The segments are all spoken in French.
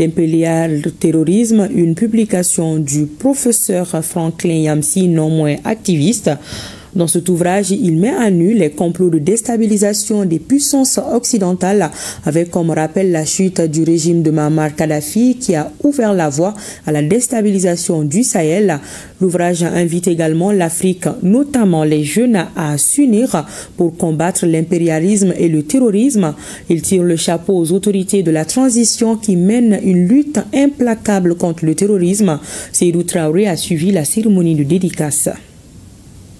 L'impérial terrorisme, une publication du professeur Franklin Yamsi, non moins activiste. Dans cet ouvrage, il met à nu les complots de déstabilisation des puissances occidentales avec comme rappel la chute du régime de Muammar Kadhafi qui a ouvert la voie à la déstabilisation du Sahel. L'ouvrage invite également l'Afrique, notamment les jeunes, à s'unir pour combattre l'impérialisme et le terrorisme. Il tire le chapeau aux autorités de la transition qui mènent une lutte implacable contre le terrorisme. Seydou Traoré a suivi la cérémonie de dédicace.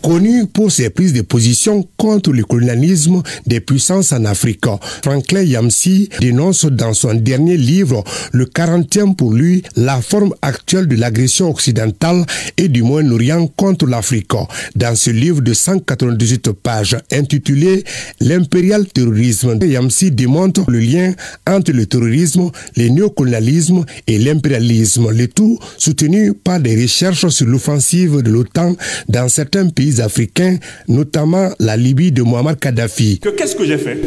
Connu pour ses prises de position contre le colonialisme des puissances en Afrique, Franklin Yamsi dénonce dans son dernier livre, le 40e pour lui, la forme actuelle de l'agression occidentale et du Moyen-Orient contre l'Afrique. Dans ce livre de 198 pages intitulé « L'impérial terrorisme », Yamsi démontre le lien entre le terrorisme, le néocolonialisme et l'impérialisme, le tout soutenu par des recherches sur l'offensive de l'OTAN dans certains pays africains, notamment la Libye de Muammar Kadhafi. Qu'est-ce que j'ai fait?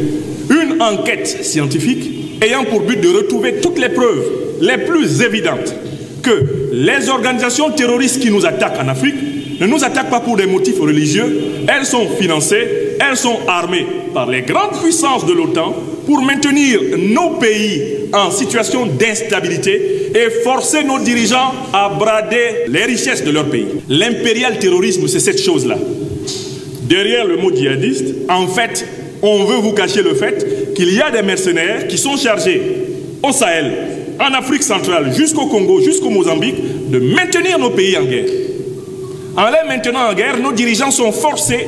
Une enquête scientifique ayant pour but de retrouver toutes les preuves les plus évidentes que les organisations terroristes qui nous attaquent en Afrique ne nous attaquent pas pour des motifs religieux. Elles sont financées, elles sont armées par les grandes puissances de l'OTAN pour maintenir nos pays en situation d'instabilité et forcer nos dirigeants à brader les richesses de leur pays. L'impérial terrorisme, c'est cette chose-là. Derrière le mot djihadiste, en fait, on veut vous cacher le fait qu'il y a des mercenaires qui sont chargés au Sahel, en Afrique centrale, jusqu'au Congo, jusqu'au Mozambique, de maintenir nos pays en guerre. En les maintenant en guerre, nos dirigeants sont forcés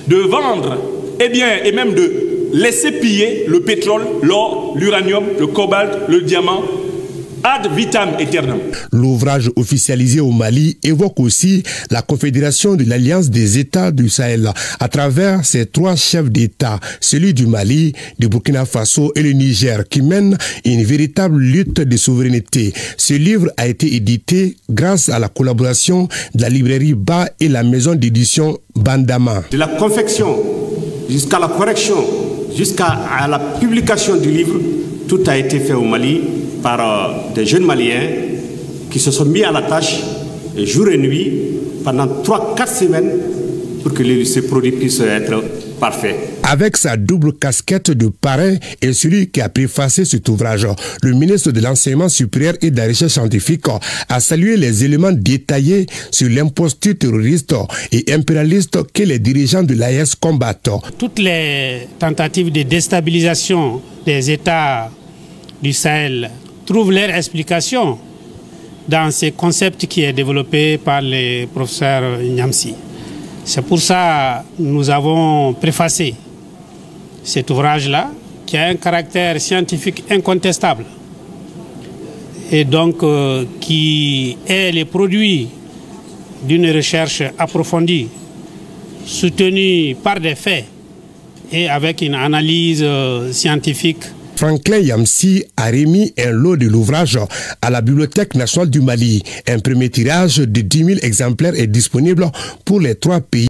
de vendre, et même de laisser piller le pétrole, l'or, l'uranium, le cobalt, le diamant, ad vitam aeternam. L'ouvrage officialisé au Mali évoque aussi la Confédération de l'Alliance des États du Sahel à travers ses 3 chefs d'État, celui du Mali, du Burkina Faso et le Niger, qui mènent une véritable lutte de souveraineté. Ce livre a été édité grâce à la collaboration de la librairie Ba et la maison d'édition Bandama. De la confection jusqu'à la correction, jusqu'à la publication du livre, tout a été fait au Mali par des jeunes Maliens qui se sont mis à la tâche jour et nuit pendant 3-4 semaines pour que ce produit puisse être parfait. Avec sa double casquette de parrain et celui qui a préfacé cet ouvrage, le ministre de l'Enseignement supérieur et de la Recherche scientifique a salué les éléments détaillés sur l'imposture terroriste et impérialiste que les dirigeants de l'AES combattent. Toutes les tentatives de déstabilisation des États du Sahel trouvent leur explication dans ce concept qui est développé par le professeur Yamsi. C'est pour ça que nous avons préfacé cet ouvrage-là, qui a un caractère scientifique incontestable et donc qui est le produit d'une recherche approfondie, soutenue par des faits et avec une analyse scientifique. Franklin Yamsi a remis un lot de l'ouvrage à la Bibliothèque nationale du Mali. Un premier tirage de 10 000 exemplaires est disponible pour les 3 pays.